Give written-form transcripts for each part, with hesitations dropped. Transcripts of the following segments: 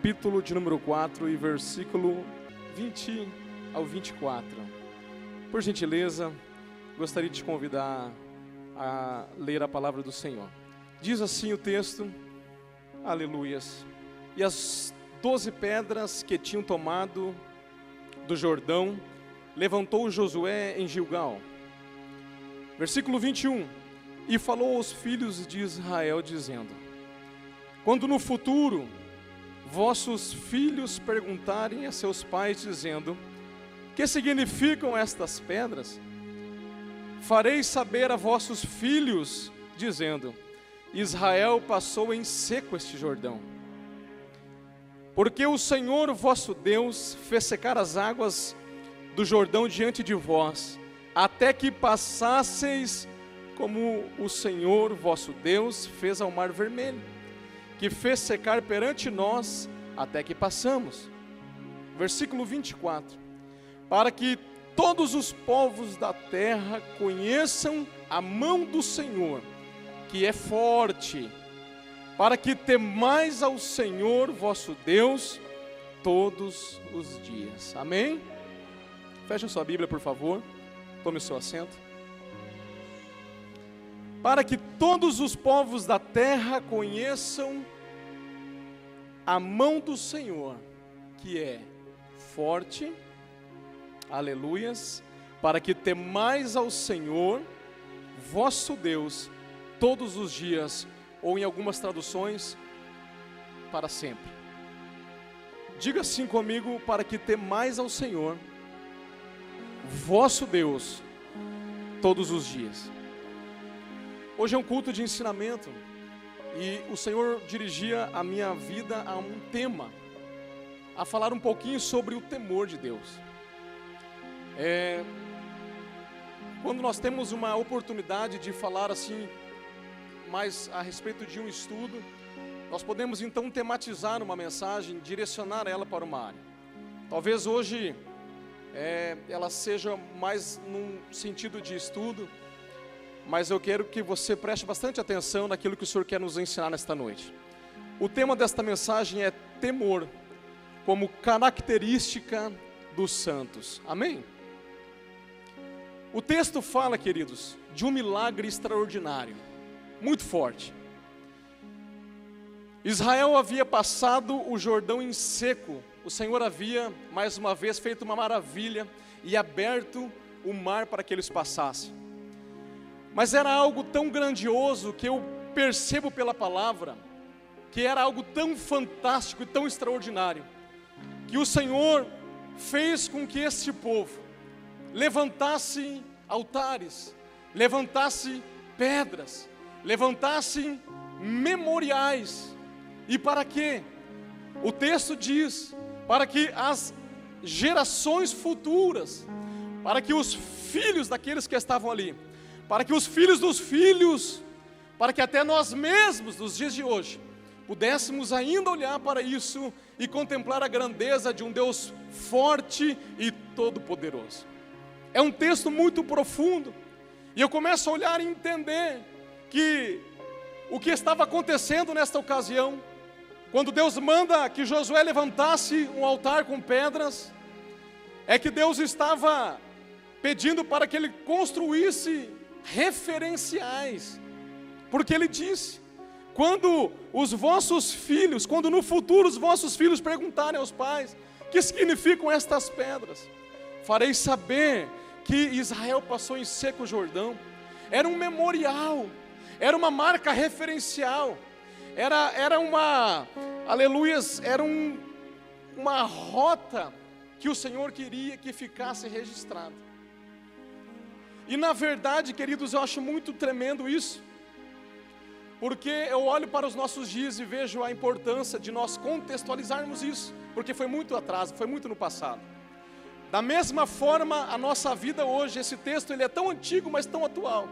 capítulo de número 4 e versículo 20 ao 24. Por gentileza, gostaria de te convidar a ler a palavra do Senhor. Diz assim o texto, aleluias. E as 12 pedras que tinham tomado do Jordão, levantou Josué em Gilgal. Versículo 21. E falou aos filhos de Israel, dizendo: quando no futuro vossos filhos perguntarem a seus pais, dizendo: que significam estas pedras? Fareis saber a vossos filhos, dizendo: Israel passou em seco este Jordão. Porque o Senhor vosso Deus fez secar as águas do Jordão diante de vós, até que passasseis, como o Senhor vosso Deus fez ao Mar Vermelho, que fez secar perante nós, até que passamos. Versículo 24. Para que todos os povos da terra conheçam a mão do Senhor, que é forte, para que temais ao Senhor vosso Deus todos os dias. Amém? Feche a sua Bíblia, por favor. Tome o seu assento. Para que todos os povos da terra conheçam a mão do Senhor, que é forte, aleluias, para que temais ao Senhor, vosso Deus, todos os dias, ou em algumas traduções, para sempre. Diga assim comigo: para que temais ao Senhor, vosso Deus, todos os dias. Hoje é um culto de ensinamento, e o Senhor dirigia a minha vida a um tema, a falar um pouquinho sobre o temor de Deus. Quando nós temos uma oportunidade de falar assim, mais a respeito de um estudo, nós podemos então tematizar uma mensagem, direcionar ela para uma área. Talvez hoje ela seja mais num sentido de estudo, mas eu quero que você preste bastante atenção naquilo que o Senhor quer nos ensinar nesta noite. O tema desta mensagem é temor, como característica dos santos. Amém? O texto fala, queridos, de um milagre extraordinário, muito forte. Israel havia passado o Jordão em seco. O Senhor havia, mais uma vez, feito uma maravilha e aberto o mar para que eles passassem. Mas era algo tão grandioso que eu percebo pela palavra, que era algo tão fantástico e tão extraordinário, que o Senhor fez com que este povo levantasse altares, levantasse pedras, levantasse memoriais. E para quê? O texto diz, para que as gerações futuras, para que os filhos daqueles que estavam ali, para que os filhos dos filhos, para que até nós mesmos, nos dias de hoje, pudéssemos ainda olhar para isso e contemplar a grandeza de um Deus forte e todo-poderoso. É um texto muito profundo, e eu começo a olhar e entender que o que estava acontecendo nesta ocasião, quando Deus manda que Josué levantasse um altar com pedras, é que Deus estava pedindo para que ele construísse referenciais, porque ele disse: quando os vossos filhos, quando no futuro os vossos filhos perguntarem aos pais, que significam estas pedras, fareis saber que Israel passou em seco o Jordão. Era um memorial, era uma marca referencial, era uma, aleluias, era uma rota que o Senhor queria que ficasse registrada. E na verdade, queridos, eu acho muito tremendo isso, porque eu olho para os nossos dias e vejo a importância de nós contextualizarmos isso, porque foi muito atrás, foi muito no passado. Da mesma forma, a nossa vida hoje, esse texto ele é tão antigo, mas tão atual,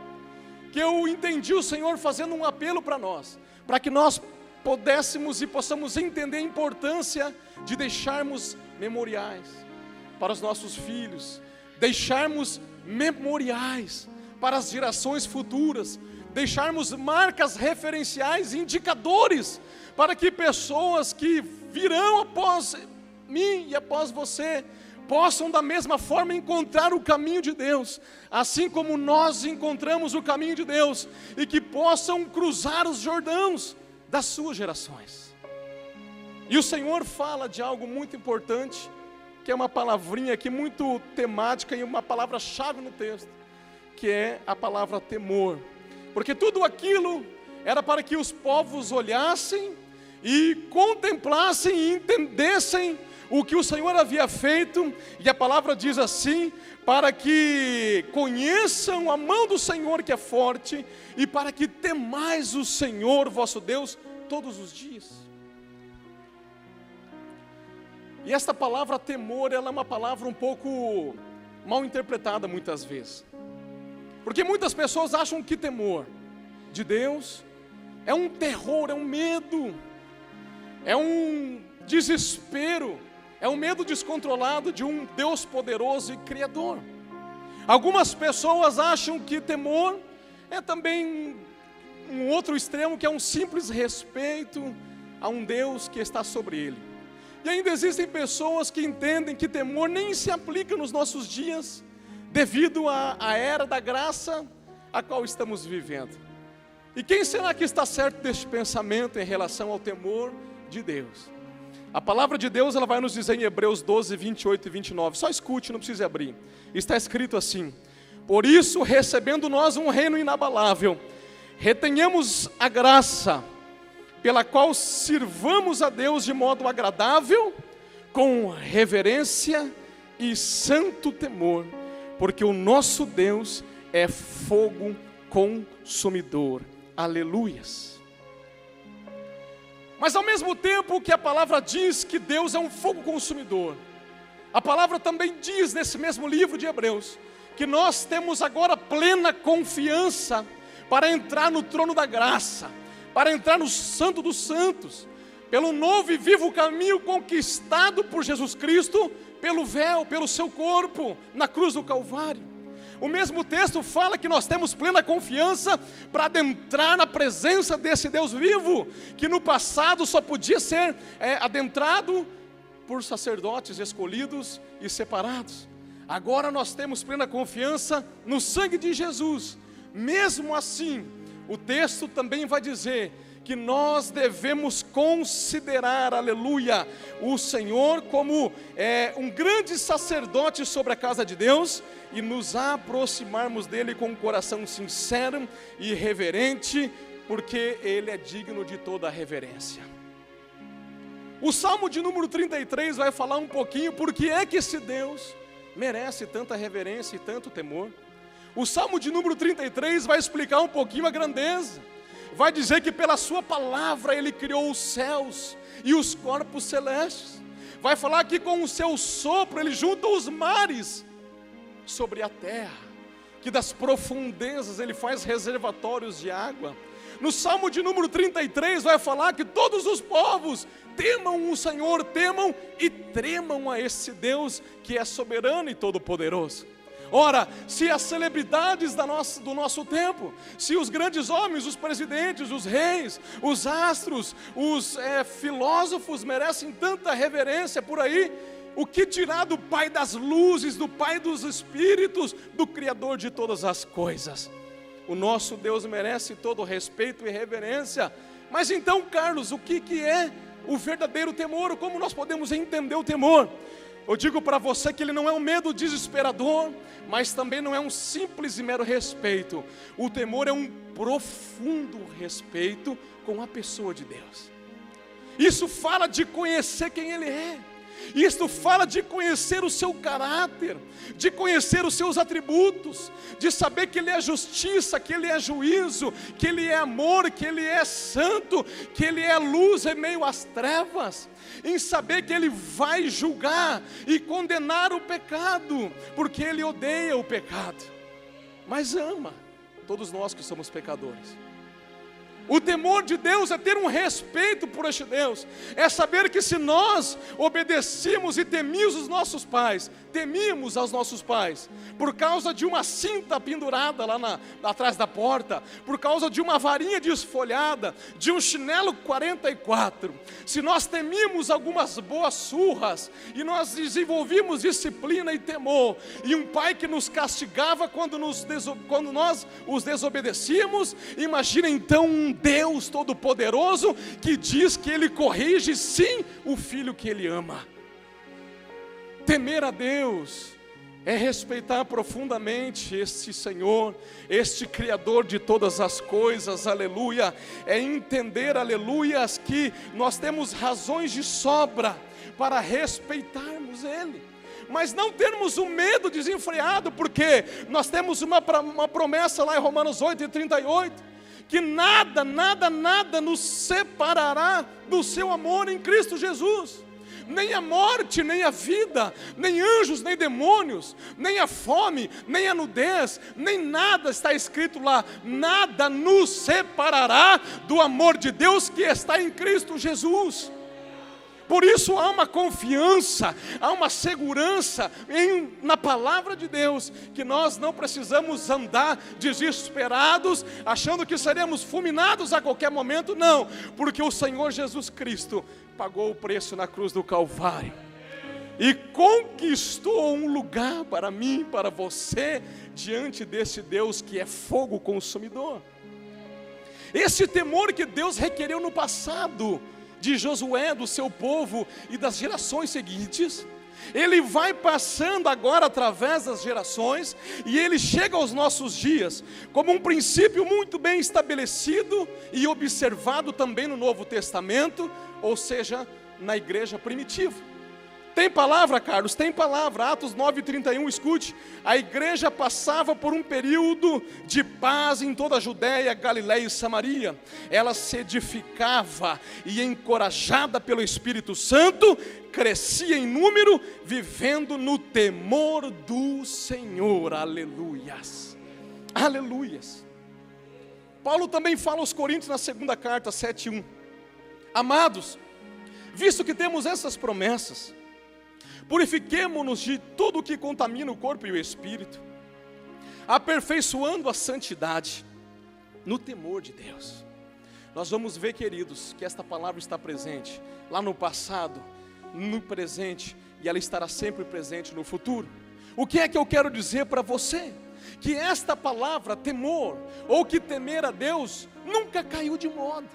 que eu entendi o Senhor fazendo um apelo para nós, para que nós pudéssemos e possamos entender a importância de deixarmos memoriais para os nossos filhos, deixarmos memoriais para as gerações futuras, deixarmos marcas referenciais, indicadores, para que pessoas que virão após mim e após você, possam da mesma forma encontrar o caminho de Deus, assim como nós encontramos o caminho de Deus, e que possam cruzar os Jordãos das suas gerações. E o Senhor fala de algo muito importante, que é uma palavrinha aqui muito temática e uma palavra-chave no texto, que é a palavra temor. Porque tudo aquilo era para que os povos olhassem e contemplassem e entendessem o que o Senhor havia feito, e a palavra diz assim, para que conheçam a mão do Senhor que é forte, e para que temais o Senhor vosso Deus todos os dias. E esta palavra temor, ela é uma palavra um pouco mal interpretada muitas vezes, porque muitas pessoas acham que temor de Deus é um terror, é um medo, é um desespero, é um medo descontrolado de um Deus poderoso e criador. Algumas pessoas acham que temor é também um outro extremo, que é um simples respeito a um Deus que está sobre ele. E ainda existem pessoas que entendem que temor nem se aplica nos nossos dias, devido à era da graça a qual estamos vivendo. E quem será que está certo deste pensamento em relação ao temor de Deus? A palavra de Deus, ela vai nos dizer em Hebreus 12, 28 e 29. Só escute, não precisa abrir. Está escrito assim: por isso, recebendo nós um reino inabalável, retenhamos a graça, pela qual sirvamos a Deus de modo agradável, com reverência e santo temor, porque o nosso Deus é fogo consumidor. Aleluias. Mas ao mesmo tempo que a palavra diz que Deus é um fogo consumidor, a palavra também diz nesse mesmo livro de Hebreus, que nós temos agora plena confiança para entrar no trono da graça, para entrar no Santo dos Santos, pelo novo e vivo caminho conquistado por Jesus Cristo, pelo véu, pelo seu corpo, na cruz do Calvário. O mesmo texto fala que nós temos plena confiança para adentrar na presença desse Deus vivo, que no passado só podia ser adentrado por sacerdotes escolhidos e separados. Agora nós temos plena confiança no sangue de Jesus. Mesmo assim, o texto também vai dizer que nós devemos considerar, aleluia, o Senhor como um grande sacerdote sobre a casa de Deus, e nos aproximarmos dele com um coração sincero e reverente, porque ele é digno de toda a reverência. O Salmo de número 33 vai falar um pouquinho por que é que esse Deus merece tanta reverência e tanto temor. O Salmo de número 33 vai explicar um pouquinho a grandeza. Vai dizer que pela sua palavra ele criou os céus e os corpos celestes. Vai falar que com o seu sopro ele junta os mares sobre a terra, que das profundezas ele faz reservatórios de água. No Salmo de número 33 vai falar que todos os povos temam o Senhor, temam e tremam a esse Deus que é soberano e todo-poderoso. Ora, se as celebridades do nosso tempo, se os grandes homens, os presidentes, os reis, os astros, os filósofos merecem tanta reverência por aí, o que dirá do Pai das luzes, do Pai dos espíritos, do Criador de todas as coisas? O nosso Deus merece todo respeito e reverência. Mas então, Carlos, o que é o verdadeiro temor? Como nós podemos entender o temor? Eu digo para você que ele não é um medo desesperador, mas também não é um simples e mero respeito. O temor é um profundo respeito com a pessoa de Deus. Isso fala de conhecer quem ele é. Isto fala de conhecer o seu caráter, de conhecer os seus atributos, de saber que ele é justiça, que ele é juízo, que ele é amor, que ele é santo, que ele é luz em meio às trevas, em saber que ele vai julgar e condenar o pecado, porque ele odeia o pecado, mas ama todos nós que somos pecadores. O temor de Deus é ter um respeito por este Deus, é saber que se nós obedecemos e temíamos os nossos pais, temíamos aos nossos pais, por causa de uma cinta pendurada lá atrás da porta, por causa de uma varinha desfolhada, de um chinelo 44, se nós temíamos algumas boas surras, e nós desenvolvimos disciplina e temor, e um pai que nos castigava quando nós os desobedecíamos, imagina então um Deus todo-poderoso, que diz que Ele corrige sim o filho que Ele ama. Temer a Deus é respeitar profundamente este Senhor, este Criador de todas as coisas, aleluia. É entender, aleluias, que nós temos razões de sobra para respeitarmos Ele, mas não termos um medo desenfreado, porque nós temos uma promessa lá em Romanos 8:38, que nada nos separará do seu amor em Cristo Jesus. Nem a morte, nem a vida, nem anjos, nem demônios, nem a fome, nem a nudez, nem nada, está escrito lá, nada nos separará do amor de Deus que está em Cristo Jesus. Por isso há uma confiança, há uma segurança na palavra de Deus, que nós não precisamos andar desesperados, achando que seremos fulminados a qualquer momento, não, porque o Senhor Jesus Cristo pagou o preço na cruz do Calvário, e conquistou um lugar para mim, para você, diante desse Deus que é fogo consumidor. Esse temor que Deus requereu no passado, de Josué, do seu povo e das gerações seguintes, Ele vai passando agora através das gerações, e Ele chega aos nossos dias, como um princípio muito bem estabelecido e observado também no Novo Testamento, ou seja, na igreja primitiva. Tem palavra, Carlos? Tem palavra. Atos 9:31, escute. A igreja passava por um período de paz em toda a Judéia, Galiléia e Samaria. Ela se edificava e, encorajada pelo Espírito Santo, crescia em número, vivendo no temor do Senhor. Aleluias. Aleluias. Paulo também fala aos Coríntios na segunda carta, 7:1. Amados, visto que temos essas promessas, purifiquemo-nos de tudo o que contamina o corpo e o espírito, aperfeiçoando a santidade no temor de Deus. Nós vamos ver, queridos, que esta palavra está presente lá no passado, no presente, e ela estará sempre presente no futuro. O que é que eu quero dizer para você? Que esta palavra, temor, ou que temer a Deus, nunca caiu de moda.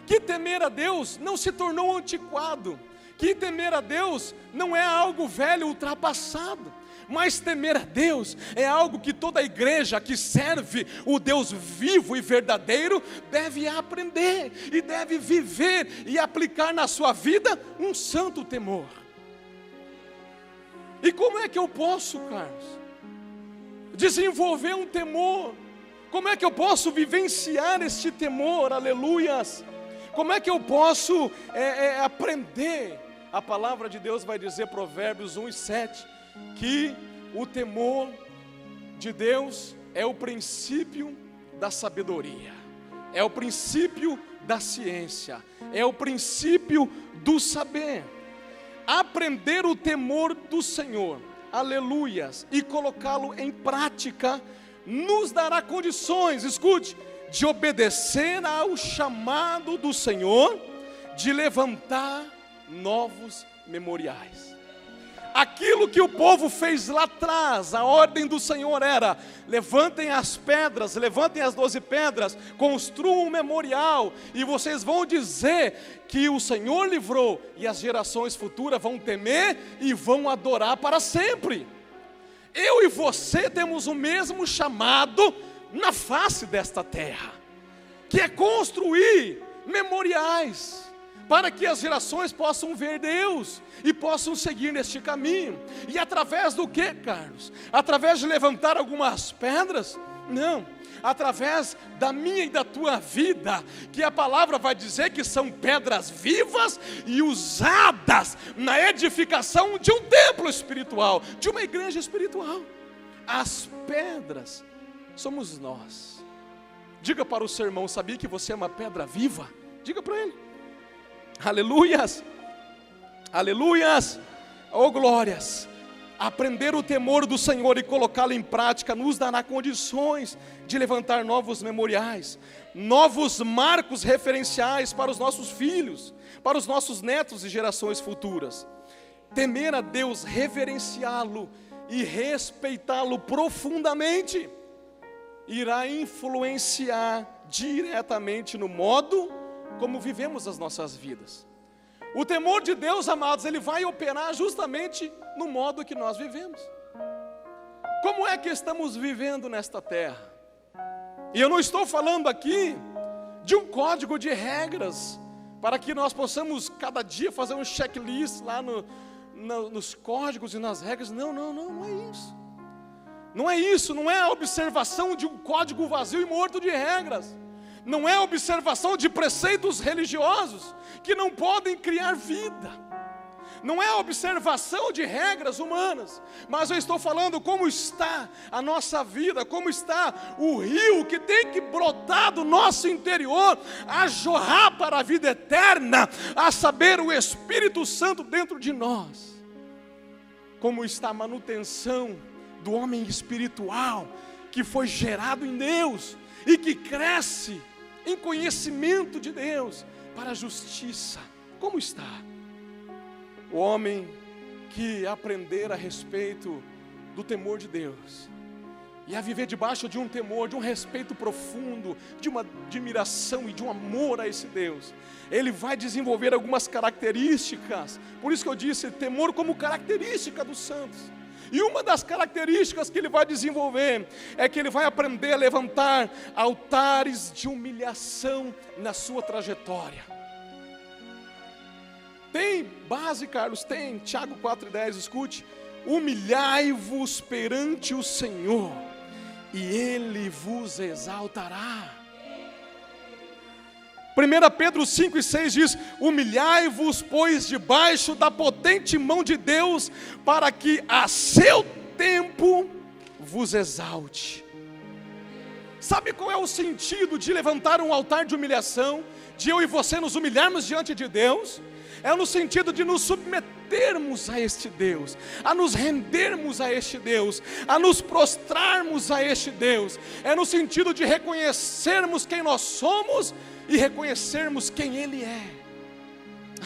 Que temer a Deus não se tornou antiquado. Que temer a Deus não é algo velho, ultrapassado. Mas temer a Deus é algo que toda a igreja que serve o Deus vivo e verdadeiro deve aprender e deve viver e aplicar na sua vida um santo temor. E como é que eu posso, Carlos, desenvolver um temor? Como é que eu posso vivenciar este temor? Aleluias! Como é que eu posso aprender? A palavra de Deus vai dizer, Provérbios 1:7, que o temor de Deus é o princípio da sabedoria, é o princípio da ciência, é o princípio do saber. Aprender o temor do Senhor, aleluias, e colocá-lo em prática, nos dará condições, escute, de obedecer ao chamado do Senhor, de levantar novos memoriais. Aquilo que o povo fez lá atrás, a ordem do Senhor era: levantem as pedras, levantem as 12 pedras, construam um memorial, e vocês vão dizer que o Senhor livrou, e as gerações futuras vão temer e vão adorar para sempre. Eu e você temos o mesmo chamado na face desta terra, que é construir memoriais, para que as gerações possam ver Deus e possam seguir neste caminho. E através do que, Carlos? Através de levantar algumas pedras? Não, através da minha e da tua vida, que a palavra vai dizer que são pedras vivas e usadas na edificação de um templo espiritual, de uma igreja espiritual. As pedras somos nós. Diga para o seu irmão: sabia que você é uma pedra viva? Diga para ele. Aleluias, aleluias, oh glórias. Aprender o temor do Senhor e colocá-lo em prática nos dará condições de levantar novos memoriais, novos marcos referenciais para os nossos filhos, para os nossos netos e gerações futuras. Temer a Deus, reverenciá-lo e respeitá-lo profundamente, irá influenciar diretamente no modo como vivemos as nossas vidas. O temor de Deus, amados, ele vai operar justamente no modo que nós vivemos. Como é que estamos vivendo nesta terra? E eu não estou falando aqui de um código de regras, para que nós possamos cada dia fazer um checklist lá nos códigos e nas regras. Não é isso. Não é isso, não é a observação de um código vazio e morto de regras. Não é a observação de preceitos religiosos que não podem criar vida. Não é a observação de regras humanas, mas eu estou falando como está a nossa vida, como está o rio que tem que brotar do nosso interior, a jorrar para a vida eterna, a saber, o Espírito Santo dentro de nós. Como está a manutenção do homem espiritual, que foi gerado em Deus, e que cresce em conhecimento de Deus, para a justiça. Como está? O homem que aprender a respeito do temor de Deus, e a viver debaixo de um temor, de um respeito profundo, de uma admiração e de um amor a esse Deus, ele vai desenvolver algumas características. Por isso que eu disse, temor como característica dos santos. E uma das características que ele vai desenvolver é que ele vai aprender a levantar altares de humilhação na sua trajetória. Tem base, Carlos? Tem. Tiago 4,10, escute. Humilhai-vos perante o Senhor, e Ele vos exaltará. 1 Pedro 5,6 diz: humilhai-vos, pois, debaixo da potente mão de Deus, para que a seu tempo vos exalte. Sabe qual é o sentido de levantar um altar de humilhação? De eu e você nos humilharmos diante de Deus? É no sentido de nos submetermos a este Deus, a nos rendermos a este Deus, a nos prostrarmos a este Deus. É no sentido de reconhecermos quem nós somos e reconhecermos quem Ele é.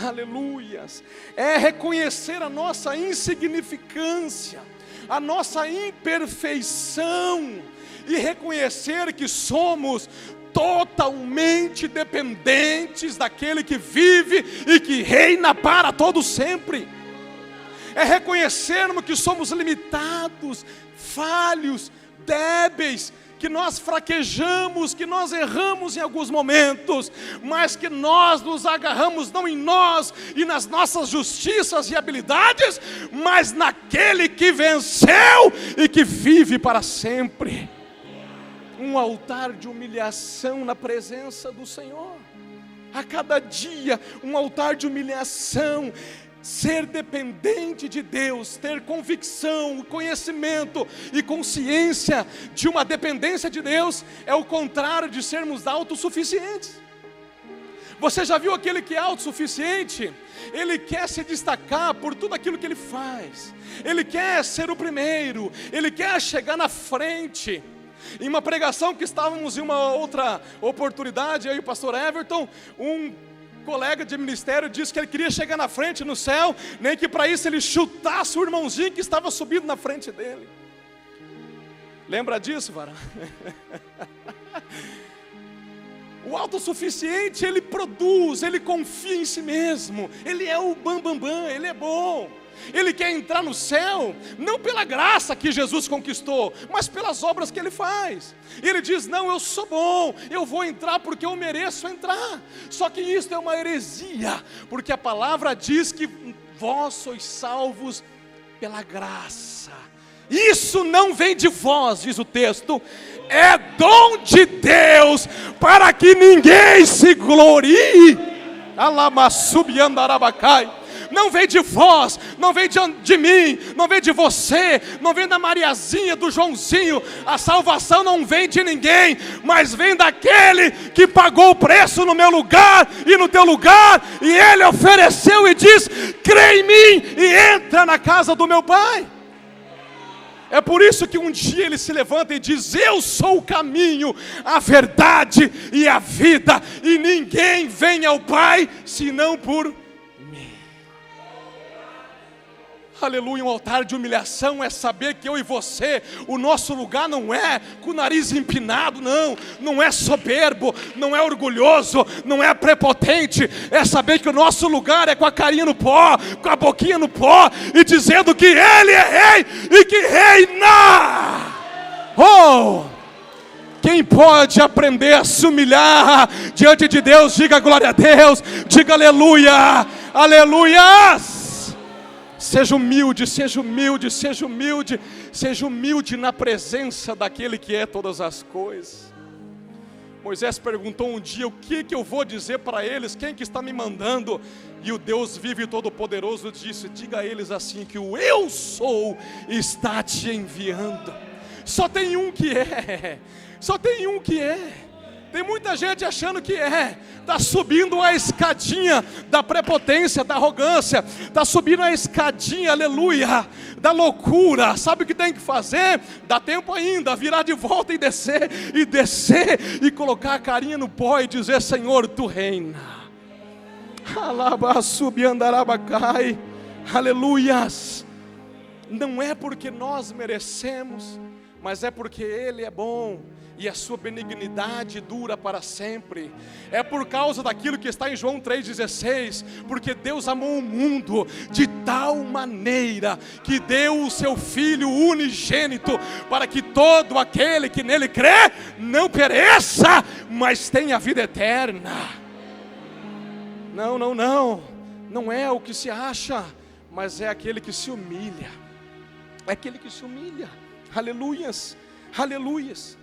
Aleluias. É reconhecer a nossa insignificância, a nossa imperfeição, e reconhecer que somos totalmente dependentes daquele que vive e que reina para todo sempre. É reconhecermos que somos limitados, falhos, débeis, que nós fraquejamos, que nós erramos em alguns momentos, mas que nós nos agarramos não em nós e nas nossas justiças e habilidades, mas naquele que venceu e que vive para sempre. Um altar de humilhação na presença do Senhor. A cada dia, um altar de humilhação. Ser dependente de Deus, ter convicção, conhecimento e consciência de uma dependência de Deus, é o contrário de sermos autossuficientes. Você já viu aquele que é autossuficiente? Ele quer se destacar por tudo aquilo que ele faz. Ele quer ser o primeiro, ele quer chegar na frente. Em uma pregação que estávamos em uma outra oportunidade, eu e o pastor Everton, um colega de ministério disse que ele queria chegar na frente no céu, nem que para isso ele chutasse o irmãozinho que estava subindo na frente dele. Lembra disso, varão? O autossuficiente, ele produz, ele confia em si mesmo, ele é o bambambam, ele é bom. Ele quer entrar no céu, não pela graça que Jesus conquistou, mas pelas obras que Ele faz. Ele diz, não, eu sou bom, eu vou entrar porque eu mereço entrar. Só que isso é uma heresia, porque a palavra diz que vós sois salvos pela graça. Isso não vem de vós, diz o texto, é dom de Deus, para que ninguém se glorie. Alamassubiandarabacai. Não vem de vós, não vem de mim, não vem de você, não vem da Mariazinha, do Joãozinho. A salvação não vem de ninguém, mas vem daquele que pagou o preço no meu lugar e no teu lugar. E Ele ofereceu e diz, crê em mim e entra na casa do meu Pai. É por isso que um dia ele se levanta e diz: eu sou o caminho, a verdade e a vida, e ninguém vem ao Pai senão por mim. Aleluia. Um altar de humilhação é saber que eu e você, o nosso lugar não é com o nariz empinado, não é soberbo, não é orgulhoso, não é prepotente. É saber que o nosso lugar é com a carinha no pó, com a boquinha no pó, e dizendo que Ele é Rei e que reina. Oh! Quem pode aprender a se humilhar diante de Deus, diga glória a Deus, diga aleluia, aleluias. Seja humilde, seja humilde, seja humilde, seja humilde na presença daquele que é todas as coisas. Moisés perguntou um dia: o que eu vou dizer para eles? Quem que está me mandando? E o Deus vivo e todo-poderoso disse: diga a eles assim, que o eu sou está te enviando. Só tem um que é, só tem um que é. Tem muita gente achando que está subindo a escadinha da prepotência, da arrogância, está subindo a escadinha, aleluia, da loucura. Sabe o que tem que fazer? Dá tempo ainda, virar de volta e descer, e colocar a carinha no pó e dizer: Senhor, Tu reina. Alabaçubiandarabacai, aleluias. Não é porque nós merecemos, mas é porque Ele é bom e a sua benignidade dura para sempre. É por causa daquilo que está em João 3,16, porque Deus amou o mundo de tal maneira que deu o seu Filho unigênito, para que todo aquele que nele crê não pereça, mas tenha vida eterna. Não é o que se acha, mas é aquele que se humilha. É aquele que se humilha. Aleluias, aleluias.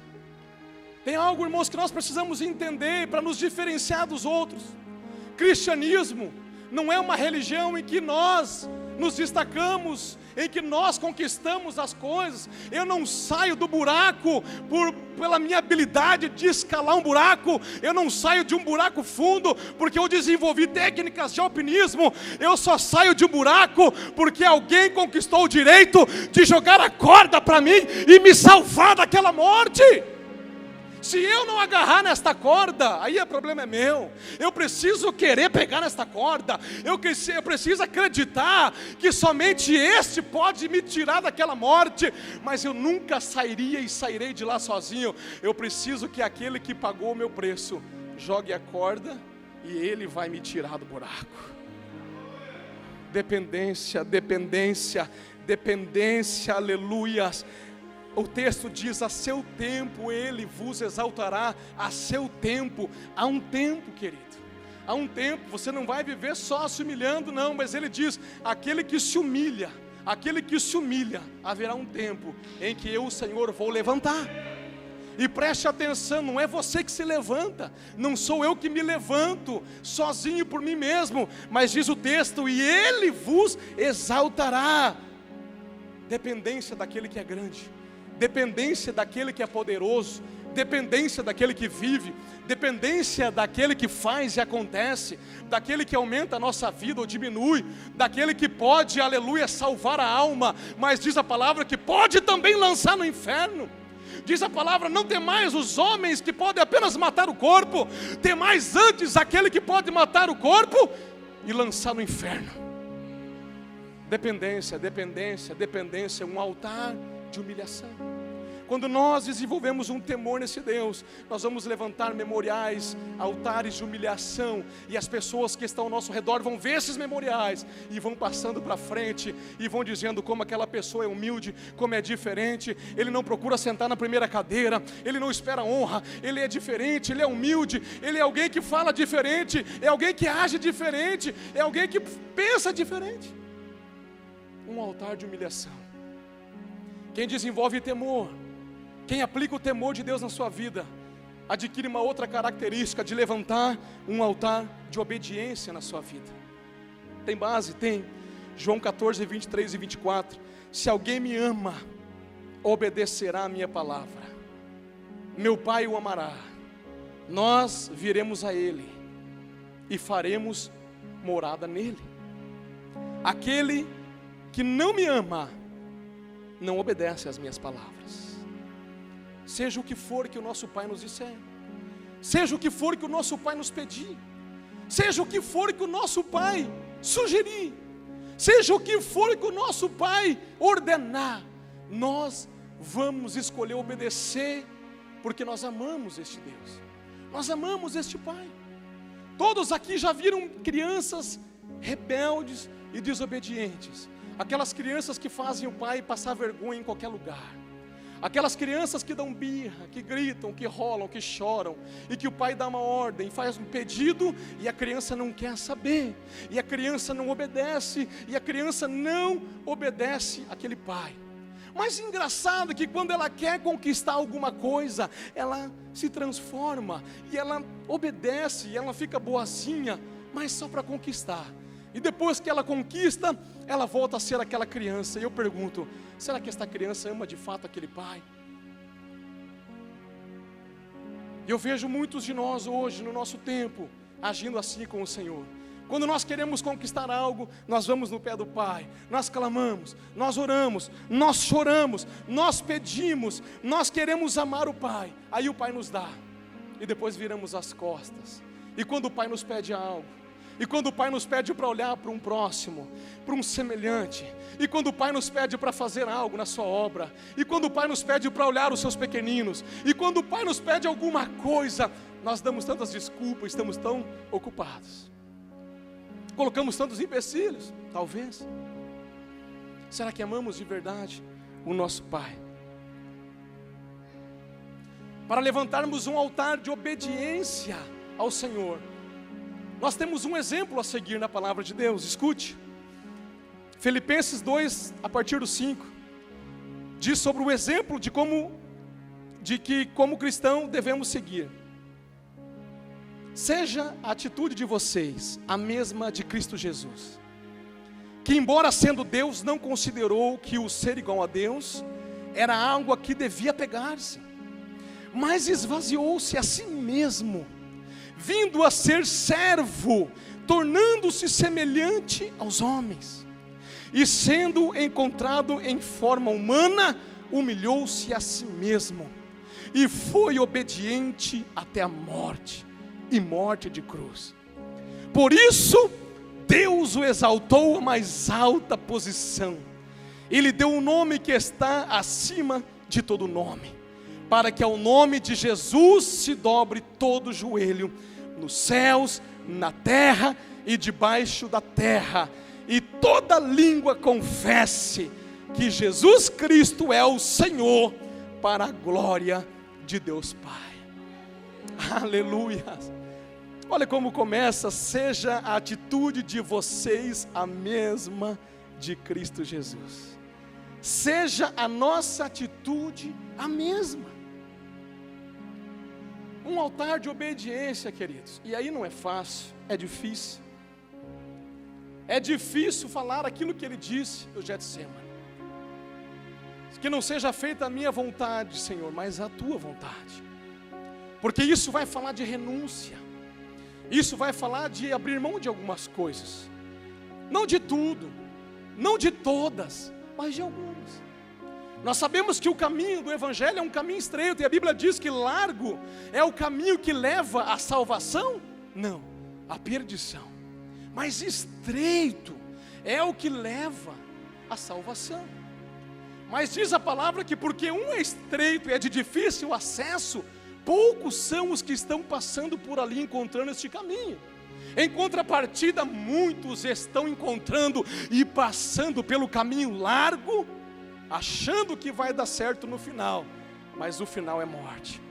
Tem algo, irmãos, que nós precisamos entender para nos diferenciar dos outros. Cristianismo não é uma religião em que nós nos destacamos, em que nós conquistamos as coisas. Eu não saio do buraco pela minha habilidade de escalar um buraco. Eu não saio de um buraco fundo porque eu desenvolvi técnicas de alpinismo. Eu só saio de um buraco porque alguém conquistou o direito de jogar a corda para mim e me salvar daquela morte. Se eu não agarrar nesta corda, aí o problema é meu. Eu preciso querer pegar nesta corda. Eu preciso acreditar que somente este pode me tirar daquela morte. Mas eu nunca sairia e sairei de lá sozinho. Eu preciso que aquele que pagou o meu preço jogue a corda e ele vai me tirar do buraco. Dependência, dependência, dependência, aleluias. O texto diz: a seu tempo Ele vos exaltará. A seu tempo. Há um tempo, querido. Há um tempo. Você não vai viver só se humilhando, não. Mas Ele diz: aquele que se humilha, haverá um tempo em que eu, o Senhor, vou levantar. E preste atenção, não é você que se levanta, não sou eu que me levanto sozinho por mim mesmo, mas diz o texto: e Ele vos exaltará. Dependência daquele que é grande, dependência daquele que é poderoso, dependência daquele que vive, dependência daquele que faz e acontece, daquele que aumenta a nossa vida ou diminui, daquele que pode, aleluia, salvar a alma, mas diz a palavra que pode também lançar no inferno. Diz a palavra: não tem mais os homens que podem apenas matar o corpo, tem mais antes aquele que pode matar o corpo e lançar no inferno. Dependência, dependência, dependência, um altar de humilhação. Quando nós desenvolvemos um temor nesse Deus, nós vamos levantar memoriais, altares de humilhação, e as pessoas que estão ao nosso redor vão ver esses memoriais e vão passando para frente e vão dizendo como aquela pessoa é humilde, como é diferente. Ele não procura sentar na primeira cadeira, ele não espera honra, ele é diferente, ele é humilde, ele é alguém que fala diferente, é alguém que age diferente, é alguém que pensa diferente. Um altar de humilhação. Quem desenvolve temor, quem aplica o temor de Deus na sua vida, adquire uma outra característica de levantar um altar de obediência na sua vida. Tem base? Tem. João 14, 23 e 24. Se alguém me ama, obedecerá a minha palavra. Meu Pai o amará. Nós viremos a Ele e faremos morada nele. Aquele que não me ama, não obedece às minhas palavras. Seja o que for que o nosso pai nos disser, seja o que for que o nosso pai nos pedir, seja o que for que o nosso pai sugerir, seja o que for que o nosso pai ordenar, nós vamos escolher obedecer, porque nós amamos este Deus, nós amamos este pai. Todos aqui já viram crianças rebeldes e desobedientes, aquelas crianças que fazem o pai passar vergonha em qualquer lugar, aquelas crianças que dão birra, que gritam, que rolam, que choram, e que o pai dá uma ordem, faz um pedido, e a criança não quer saber, e a criança não obedece, e a criança não obedece àquele pai. Mas engraçado que quando ela quer conquistar alguma coisa, ela se transforma, e ela obedece, e ela fica boazinha, mas só para conquistar. E depois que ela conquista, ela volta a ser aquela criança. E eu pergunto, será que esta criança ama de fato aquele pai? E eu vejo muitos de nós hoje, no nosso tempo, agindo assim com o Senhor. Quando nós queremos conquistar algo, nós vamos no pé do Pai, nós clamamos, nós oramos, nós choramos, nós pedimos, nós queremos amar o Pai. Aí o Pai nos dá, e depois viramos as costas. E quando o Pai nos pede algo, e quando o Pai nos pede para olhar para um próximo, para um semelhante, e quando o Pai nos pede para fazer algo na sua obra, e quando o Pai nos pede para olhar os seus pequeninos, e quando o Pai nos pede alguma coisa, nós damos tantas desculpas, estamos tão ocupados, colocamos tantos empecilhos, talvez. Será que amamos de verdade o nosso Pai? Para levantarmos um altar de obediência ao Senhor, nós temos um exemplo a seguir na palavra de Deus. Escute, Filipenses 2, a partir do 5, diz sobre o exemplo de que como cristão devemos seguir. Seja a atitude de vocês a mesma de Cristo Jesus, que embora sendo Deus, não considerou que o ser igual a Deus era algo a que devia pegar-se, mas esvaziou-se a si mesmo, vindo a ser servo, tornando-se semelhante aos homens, e sendo encontrado em forma humana, humilhou-se a si mesmo, e foi obediente até a morte, e morte de cruz. Por isso, Deus o exaltou à mais alta posição, e lhe deu um nome que está acima de todo nome, para que ao nome de Jesus se dobre todo o joelho, nos céus, na terra e debaixo da terra, e toda língua confesse que Jesus Cristo é o Senhor, para a glória de Deus Pai. Aleluia. Olha como começa: seja a atitude de vocês a mesma de Cristo Jesus. Seja a nossa atitude a mesma. Um altar de obediência, queridos. E aí não é fácil, é difícil. É difícil falar aquilo que ele disse no Getsemane: que não seja feita a minha vontade, Senhor, mas a tua vontade. Porque isso vai falar de renúncia. Isso vai falar de abrir mão de algumas coisas. Não de tudo, não de todas, mas de algumas. Nós sabemos que o caminho do Evangelho é um caminho estreito, e a Bíblia diz que largo é o caminho que leva à salvação? Não, à perdição. Mas estreito é o que leva à salvação. Mas diz a palavra que porque um é estreito e é de difícil acesso, poucos são os que estão passando por ali encontrando este caminho. Em contrapartida, muitos estão encontrando e passando pelo caminho largo, achando que vai dar certo no final, mas o final é morte.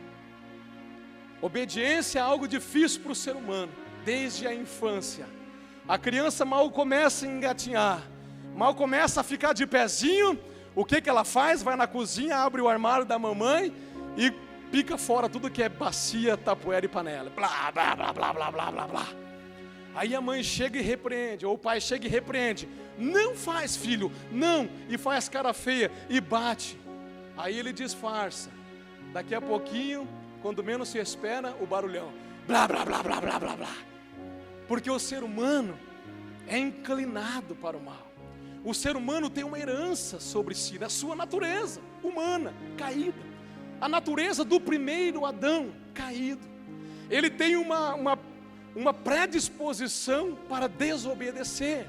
Obediência é algo difícil para o ser humano, desde a infância. A criança mal começa a engatinhar, mal começa a ficar de pezinho, o que ela faz? Vai na cozinha, abre o armário da mamãe e pica fora tudo que é bacia, tapoeira e panela. Blá, blá, blá, blá, blá, blá, blá, blá. Aí a mãe chega e repreende, ou o pai chega e repreende. Não faz, filho, não. E faz cara feia e bate. Aí ele disfarça. Daqui a pouquinho, quando menos se espera, o barulhão. Blá, blá, blá, blá, blá, blá, blá. Porque o ser humano é inclinado para o mal. O ser humano tem uma herança sobre si, da sua natureza humana, caída. A natureza do primeiro Adão, caído. Ele tem uma predisposição para desobedecer.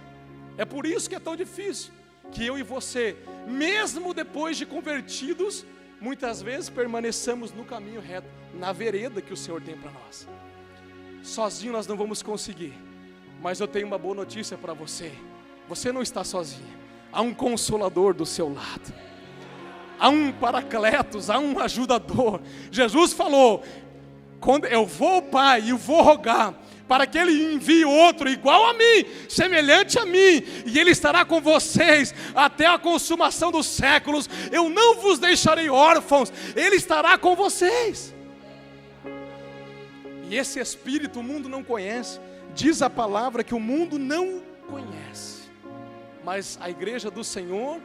É por isso que é tão difícil, que eu e você, mesmo depois de convertidos, muitas vezes permaneçamos no caminho reto, na vereda que o Senhor tem para nós. Sozinho nós não vamos conseguir, mas eu tenho uma boa notícia para você. Você não está sozinho, há um consolador do seu lado, há um paracletos, há um ajudador. Jesus falou, quando eu vou ao Pai e vou rogar, para que Ele envie outro igual a mim, semelhante a mim, e Ele estará com vocês até a consumação dos séculos. Eu não vos deixarei órfãos, Ele estará com vocês. E esse Espírito o mundo não conhece. Diz a palavra que o mundo não conhece, mas a igreja do Senhor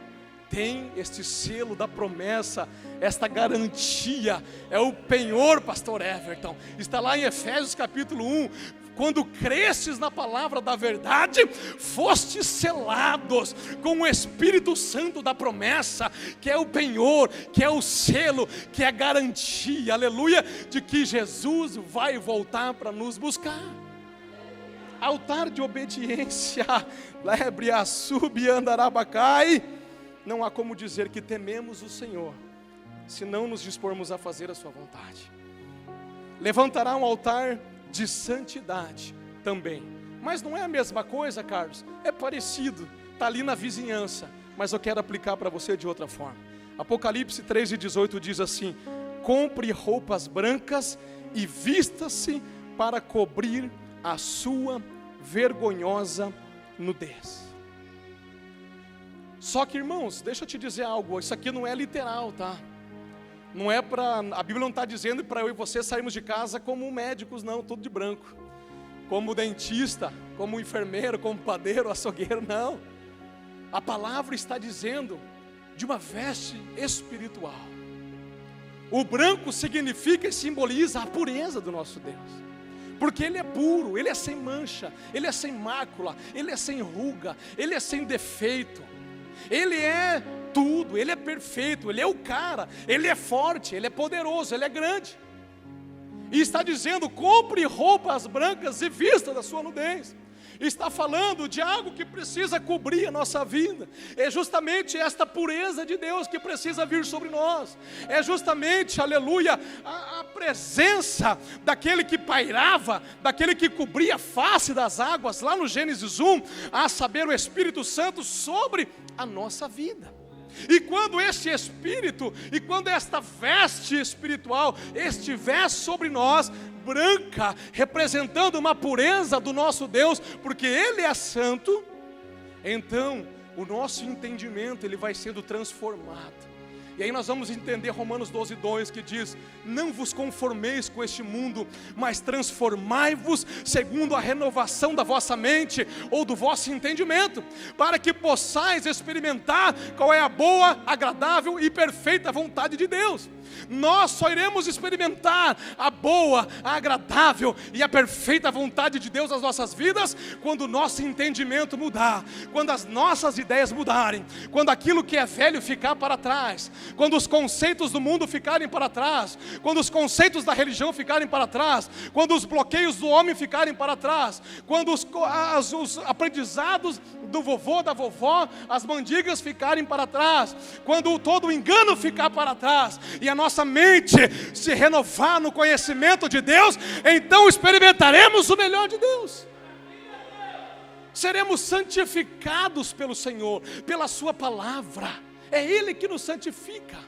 tem este selo da promessa, esta garantia, é o penhor, pastor Everton, está lá em Efésios capítulo 1, quando cresces na palavra da verdade, fostes selados com o Espírito Santo da promessa, que é o penhor, que é o selo, que é a garantia, aleluia, de que Jesus vai voltar para nos buscar. Altar de obediência, lebre a sub andarabacai. Não há como dizer que tememos o Senhor, se não nos dispormos a fazer a sua vontade. Levantará um altar de santidade também, mas não é a mesma coisa, Carlos, é parecido, está ali na vizinhança, mas eu quero aplicar para você de outra forma. Apocalipse 3:18 diz assim: compre roupas brancas e vista-se para cobrir a sua vergonhosa nudez. Só que, irmãos, deixa eu te dizer algo, isso aqui não é literal, tá? Não é para, a Bíblia não está dizendo para eu e você sairmos de casa como médicos, não, tudo de branco, como dentista, como enfermeiro, como padeiro, açougueiro, não. A palavra está dizendo de uma veste espiritual. O branco significa e simboliza a pureza do nosso Deus, porque Ele é puro, Ele é sem mancha, Ele é sem mácula, Ele é sem ruga, Ele é sem defeito, Ele é tudo, Ele é perfeito, Ele é o cara, Ele é forte, Ele é poderoso, Ele é grande. E está dizendo, compre roupas brancas e vista da sua nudez. Está falando de algo que precisa cobrir a nossa vida. É justamente esta pureza de Deus que precisa vir sobre nós. É justamente, aleluia, a presença daquele que pairava, daquele que cobria a face das águas, lá no Gênesis 1, a saber, o Espírito Santo sobre a nossa vida. E quando este Espírito, e quando esta veste espiritual estiver sobre nós, branca, representando uma pureza do nosso Deus, porque Ele é santo, então o nosso entendimento ele vai sendo transformado. E aí nós vamos entender Romanos 12:2, que diz: não vos conformeis com este mundo, mas transformai-vos segundo a renovação da vossa mente, ou do vosso entendimento, para que possais experimentar qual é a boa, agradável e perfeita vontade de Deus. Nós só iremos experimentar a boa, a agradável e a perfeita vontade de Deus nas nossas vidas quando o nosso entendimento mudar, quando as nossas ideias mudarem, quando aquilo que é velho ficar para trás, quando os conceitos do mundo ficarem para trás, quando os conceitos da religião ficarem para trás, quando os bloqueios do homem ficarem para trás, quando os aprendizados do vovô, da vovó, as mandigas ficarem para trás, quando todo o engano ficar para trás e a nossa mente se renovar no conhecimento de Deus, então experimentaremos o melhor de Deus. Seremos santificados pelo Senhor, pela sua palavra. É Ele que nos santifica,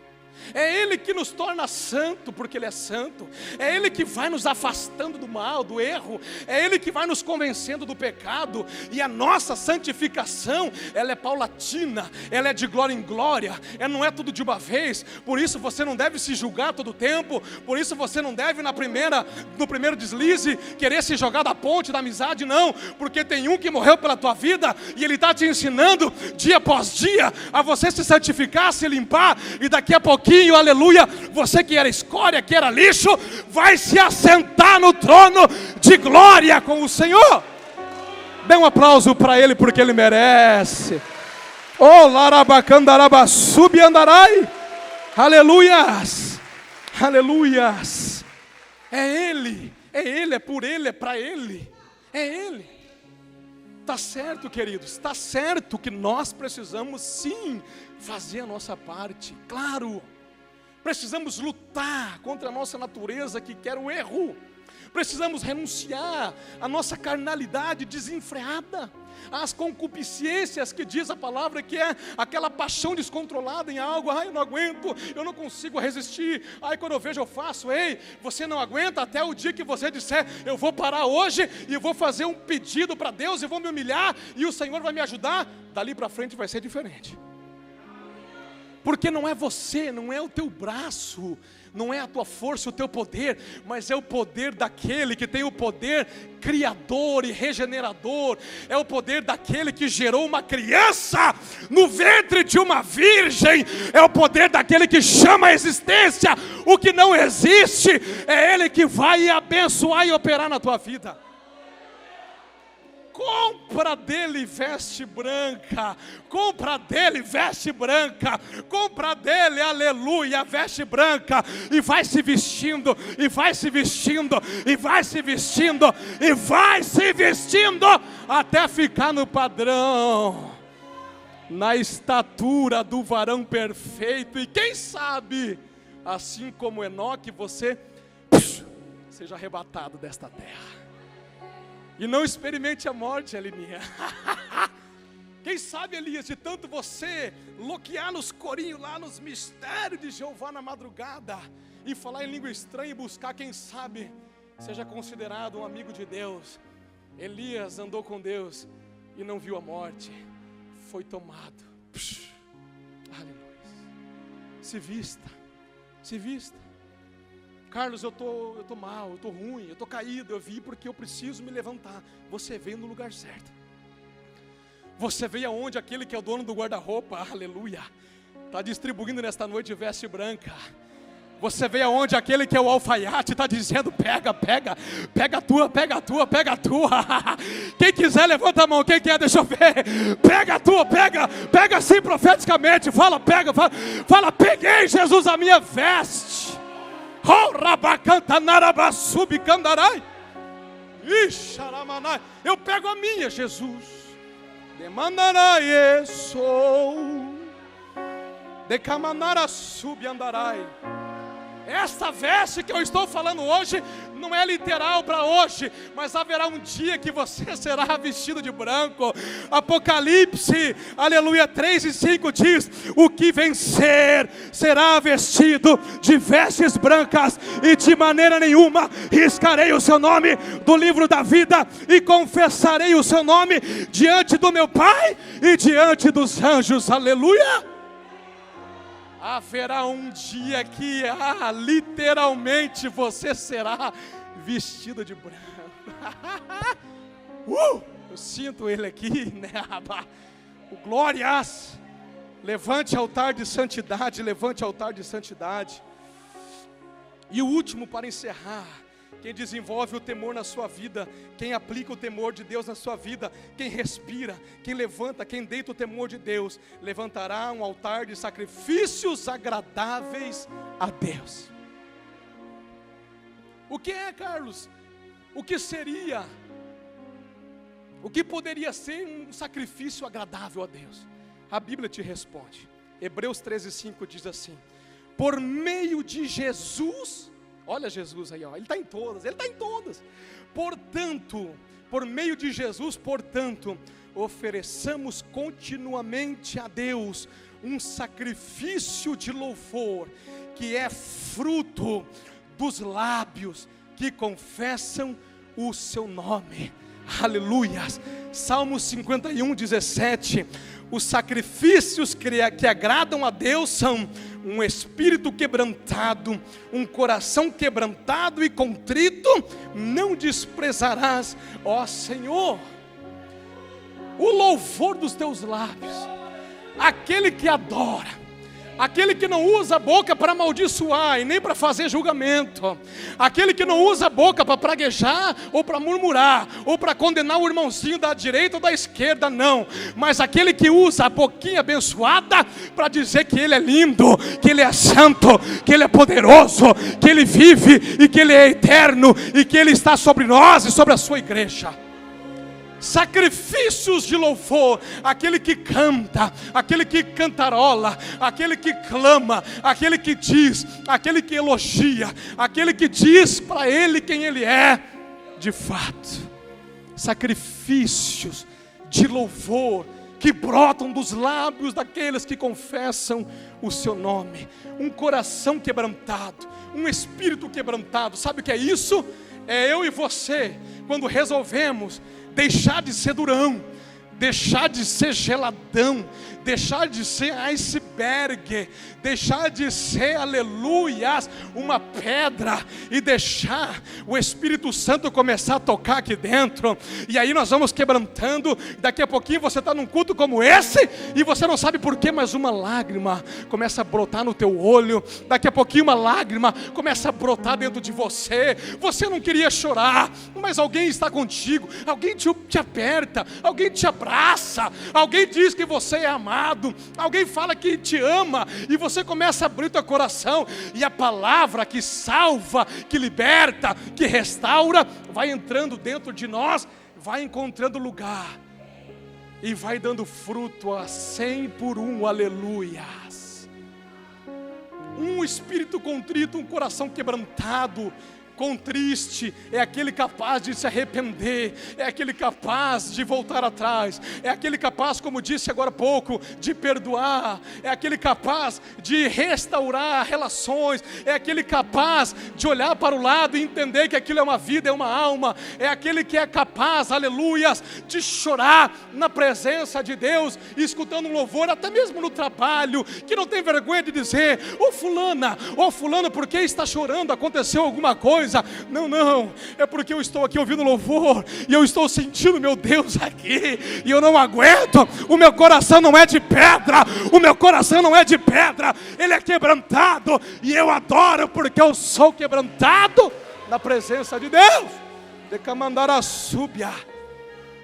é Ele que nos torna santo, porque Ele é santo. É Ele que vai nos afastando do mal, do erro. É Ele que vai nos convencendo do pecado. E a nossa santificação, ela é paulatina, ela é de glória em glória, não é tudo de uma vez. Por isso você não deve se julgar todo o tempo. Por isso você não deve no primeiro deslize querer se jogar da ponte da amizade, não. Porque tem um que morreu pela tua vida e Ele está te ensinando dia após dia a você se santificar, se limpar. E daqui a pouquinho, aleluia, você que era escória, que era lixo, vai se assentar no trono de glória com o Senhor. Dê um aplauso para Ele, porque Ele merece. Oh, larabacandaraba, subiandarai. Aleluias. Aleluias. É Ele, é por Ele, é para Ele. É Ele. Está certo, queridos, está certo que nós precisamos sim fazer a nossa parte, claro. Precisamos lutar contra a nossa natureza que quer o erro. Precisamos renunciar à nossa carnalidade desenfreada, às concupiscências que diz a palavra, que é aquela paixão descontrolada em algo. Ai, eu não aguento, eu não consigo resistir. Ai, quando eu vejo eu faço. Ei, você não aguenta até o dia que você disser: eu vou parar hoje e vou fazer um pedido para Deus e vou me humilhar e o Senhor vai me ajudar. Dali para frente vai ser diferente. Porque não é você, não é o teu braço, não é a tua força, o teu poder, mas é o poder daquele que tem o poder criador e regenerador. É o poder daquele que gerou uma criança no ventre de uma virgem. É o poder daquele que chama a existência o que não existe. É Ele que vai abençoar e operar na tua vida. Compra dele veste branca, compra dele veste branca, compra dele, aleluia, veste branca, e vai se vestindo, e vai se vestindo, e vai se vestindo, e vai se vestindo, até ficar no padrão, na estatura do varão perfeito. E quem sabe, assim como Enoque, você seja arrebatado desta terra. E não experimente a morte, Elininha. Quem sabe, Elias, de tanto você loquear nos corinhos lá, nos mistérios de Jeová na madrugada, e falar em língua estranha e buscar, quem sabe, seja considerado um amigo de Deus. Elias andou com Deus e não viu a morte, foi tomado. Aleluia. Se vista, se vista. Carlos, eu tô mal, eu tô ruim, eu tô caído, eu vi porque eu preciso me levantar. Você veio no lugar certo. Você veio aonde aquele que é o dono do guarda-roupa, aleluia, está distribuindo nesta noite veste branca. Você veio aonde aquele que é o alfaiate está dizendo: pega, pega, pega a tua, pega a tua, pega a tua. Quem quiser levanta a mão, quem quer, deixa eu ver. Pega a tua, pega, pega assim profeticamente. Fala, pega, fala, peguei, Jesus, a minha veste. Oh, rabacantanarabasubicandarai. Ixaramanai. Eu pego a minha, Jesus. Demandarai sou. Decamanara subiandarai. Esta veste que eu estou falando hoje não é literal para hoje, mas haverá um dia que você será vestido de branco. Apocalipse, aleluia, 3:5 diz: o que vencer será vestido de vestes brancas, e de maneira nenhuma riscarei o seu nome do livro da vida, e confessarei o seu nome diante do meu Pai e diante dos anjos. Aleluia. Haverá um dia que literalmente você será vestido de branco. Eu sinto ele aqui, né? O glórias. Levante altar de santidade, levante altar de santidade. E o último, para encerrar: quem desenvolve o temor na sua vida, quem aplica o temor de Deus na sua vida, quem respira, quem levanta, quem deita o temor de Deus, levantará um altar de sacrifícios agradáveis a Deus. O que é, Carlos? O que seria? O que poderia ser um sacrifício agradável a Deus? A Bíblia te responde. Hebreus 13:5 diz assim: por meio de Jesus. Olha Jesus aí, ó. Ele está em todas, ele está em todas. Portanto, por meio de Jesus, portanto, ofereçamos continuamente a Deus um sacrifício de louvor, que é fruto dos lábios que confessam o seu nome. Aleluias. Salmos 51:17. Os sacrifícios que agradam a Deus são um espírito quebrantado, um coração quebrantado e contrito, não desprezarás, ó Senhor. O louvor dos teus lábios, aquele que adora, Aquele que não usa a boca para amaldiçoar e nem para fazer julgamento. Aquele que não usa a boca para praguejar ou para murmurar ou para condenar o irmãozinho da direita ou da esquerda, não. Mas aquele que usa a boquinha abençoada para dizer que ele é lindo, que ele é santo, que ele é poderoso, que ele vive e que ele é eterno e que ele está sobre nós e sobre a sua igreja. Sacrifícios de louvor, aquele que canta, aquele que cantarola, aquele que clama, aquele que diz, aquele que elogia, aquele que diz para ele quem ele é de fato. Sacrifícios de louvor que brotam dos lábios daqueles que confessam o seu nome. Um coração quebrantado, um espírito quebrantado. Sabe o que é isso? É eu e você, quando resolvemos deixar de ser durão, deixar de ser geladão, deixar de ser iceberg, deixar de ser, aleluias, uma pedra, e deixar o Espírito Santo começar a tocar aqui dentro. E aí nós vamos quebrantando. Daqui a pouquinho você está num culto como esse e você não sabe porquê, mas uma lágrima começa a brotar no teu olho. Daqui a pouquinho uma lágrima começa a brotar dentro de você. Você não queria chorar, mas alguém está contigo, alguém te aperta, alguém te abraça, alguém diz que você é amado, alguém fala que te ama, e você começa a abrir teu coração, e a palavra que salva, que liberta, que restaura, vai entrando dentro de nós, vai encontrando lugar, e vai dando fruto a 100 por 1, aleluias. Um espírito contrito, um coração quebrantado, contriste, é aquele capaz de se arrepender, é aquele capaz de voltar atrás, é aquele capaz, como disse agora há pouco, de perdoar, é aquele capaz de restaurar relações, é aquele capaz de olhar para o lado e entender que aquilo é uma vida, é uma alma, é aquele que é capaz, aleluias, de chorar na presença de Deus, escutando um louvor, até mesmo no trabalho, que não tem vergonha de dizer: ô fulana, ô fulano, por que está chorando? Aconteceu alguma coisa? Não, é porque eu estou aqui ouvindo louvor e eu estou sentindo meu Deus aqui e eu não aguento. O meu coração não é de pedra, o meu coração não é de pedra, ele é quebrantado, e eu adoro porque eu sou quebrantado na presença de Deus. Decamandara súbia.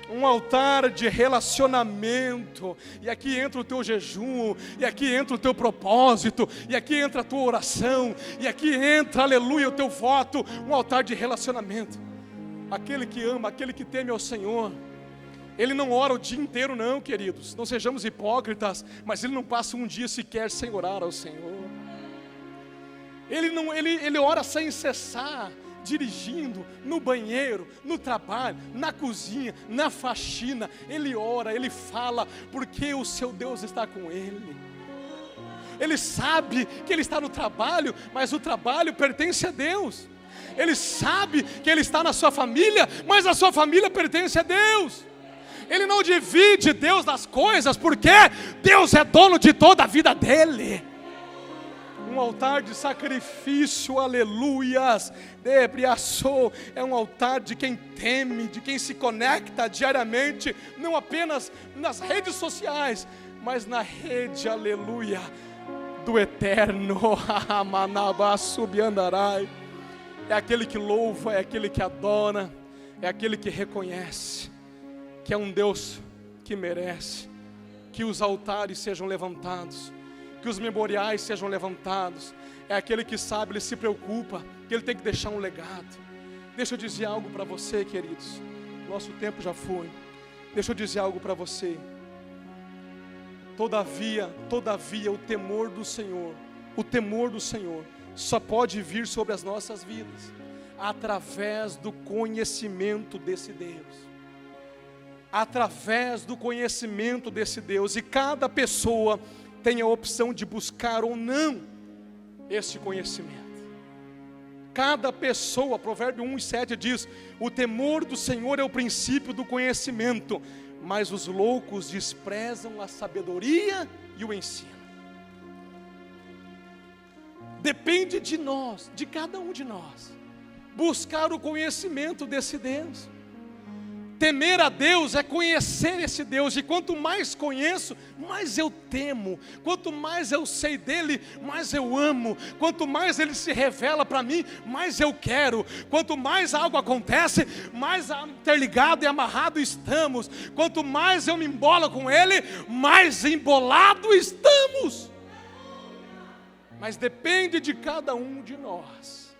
Um altar de relacionamento, e aqui entra o teu jejum, e aqui entra o teu propósito, e aqui entra a tua oração, e aqui entra, aleluia, o teu voto. Um altar de relacionamento. Aquele que ama, aquele que teme ao Senhor, ele não ora o dia inteiro não, queridos, não sejamos hipócritas, mas ele não passa um dia sequer sem orar ao Senhor. Ele ora sem cessar, dirigindo, no banheiro, no trabalho, na cozinha, na faxina. Ele ora, ele fala, porque o seu Deus está com ele. Ele sabe que ele está no trabalho, mas o trabalho pertence a Deus. Ele sabe que ele está na sua família, mas a sua família pertence a Deus. Ele não divide Deus das coisas, porque Deus é dono de toda a vida dele. Um altar de sacrifício, aleluias, debriaçou, é um altar de quem teme, de quem se conecta diariamente, não apenas nas redes sociais, mas na rede, aleluia, do eterno. Manabá subiandarai. É aquele que louva, é aquele que adora, é aquele que reconhece que é um Deus que merece, que os altares sejam levantados, que os memoriais sejam levantados. É aquele que sabe, ele se preocupa, que ele tem que deixar um legado. Deixa eu dizer algo para você, queridos, nosso tempo já foi. Deixa eu dizer algo para você. Todavia, o temor do Senhor só pode vir sobre as nossas vidas através do conhecimento desse Deus. Através do conhecimento desse Deus. E cada pessoa tem a opção de buscar ou não esse conhecimento. Cada pessoa, Provérbio 1:7 diz: o temor do Senhor é o princípio do conhecimento, mas os loucos desprezam a sabedoria e o ensino. Depende de nós, de cada um de nós, buscar o conhecimento desse Deus. Temer a Deus é conhecer esse Deus, e quanto mais conheço, mais eu temo. Quanto mais eu sei dele, mais eu amo. Quanto mais ele se revela para mim, mais eu quero. Quanto mais algo acontece, mais interligado e amarrado estamos. Quanto mais eu me embolo com ele, mais embolado estamos. Mas depende de cada um de nós.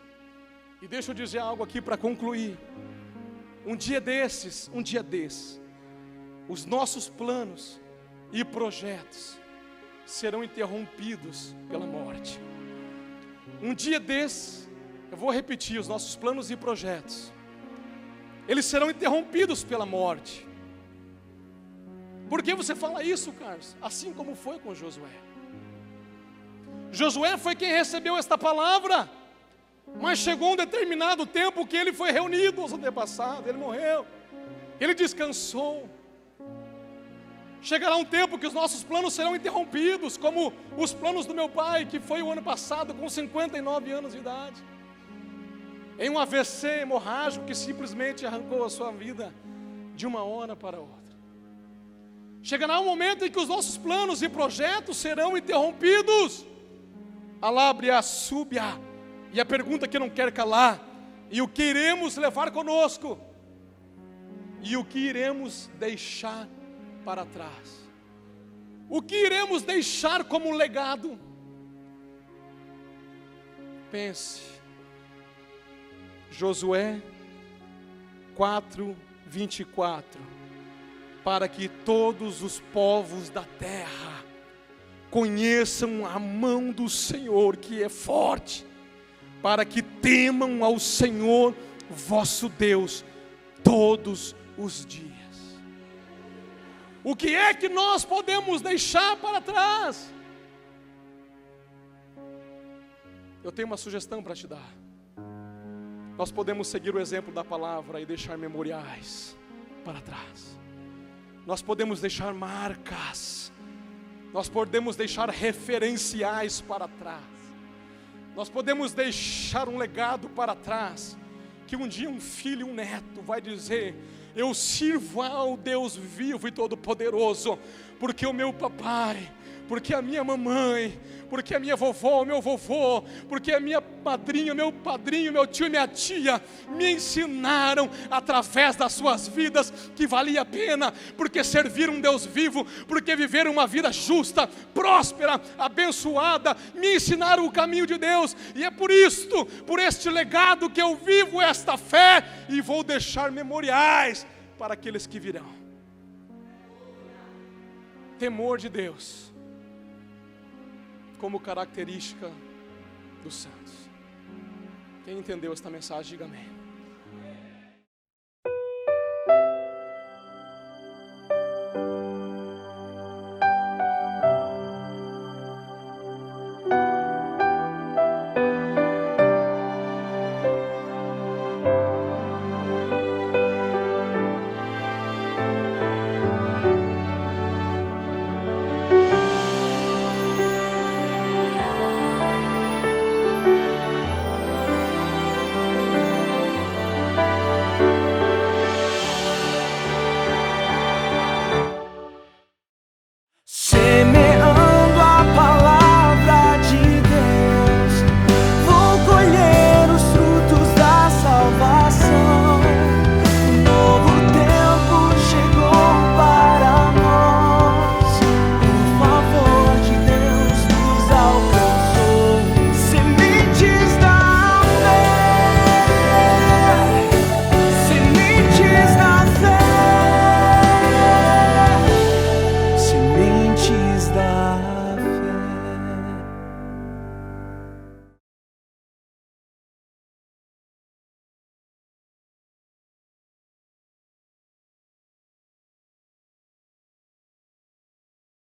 E deixa eu dizer algo aqui para concluir. Um dia desses, os nossos planos e projetos serão interrompidos pela morte. Um dia desses, eu vou repetir, os nossos planos e projetos, eles serão interrompidos pela morte. Por que você fala isso, Carlos? Assim como foi com Josué. Josué foi quem recebeu esta palavra. Mas chegou um determinado tempo que ele foi reunido aos antepassados, ele morreu, ele descansou. Chegará um tempo que os nossos planos serão interrompidos, como os planos do meu pai, que foi o ano passado com 59 anos de idade, em um AVC hemorrágico que simplesmente arrancou a sua vida de uma hora para outra. Chegará um momento em que os nossos planos e projetos serão interrompidos. Alabria súbia. E a pergunta que não quer calar: e o que iremos levar conosco? E o que iremos deixar para trás? O que iremos deixar como legado? Pense. Josué 4:24. Para que todos os povos da terra conheçam a mão do Senhor, que é forte, para que temam ao Senhor vosso Deus todos os dias. O que é que nós podemos deixar para trás? Eu tenho uma sugestão para te dar. Nós podemos seguir o exemplo da palavra e deixar memoriais para trás. Nós podemos deixar marcas. Nós podemos deixar referenciais para trás. Nós podemos deixar um legado para trás, que um dia um filho e um neto vai dizer: eu sirvo ao Deus vivo e todo-poderoso, porque o meu papai, porque a minha mamãe, porque a minha vovó, o meu vovô, porque a minha madrinha, meu padrinho, meu tio e minha tia me ensinaram através das suas vidas que valia a pena, porque servir um Deus vivo, porque viver uma vida justa, próspera, abençoada, me ensinaram o caminho de Deus. E é por isto, por este legado, que eu vivo esta fé e vou deixar memoriais para aqueles que virão. Temor de Deus como característica dos santos. Quem entendeu esta mensagem, diga amém.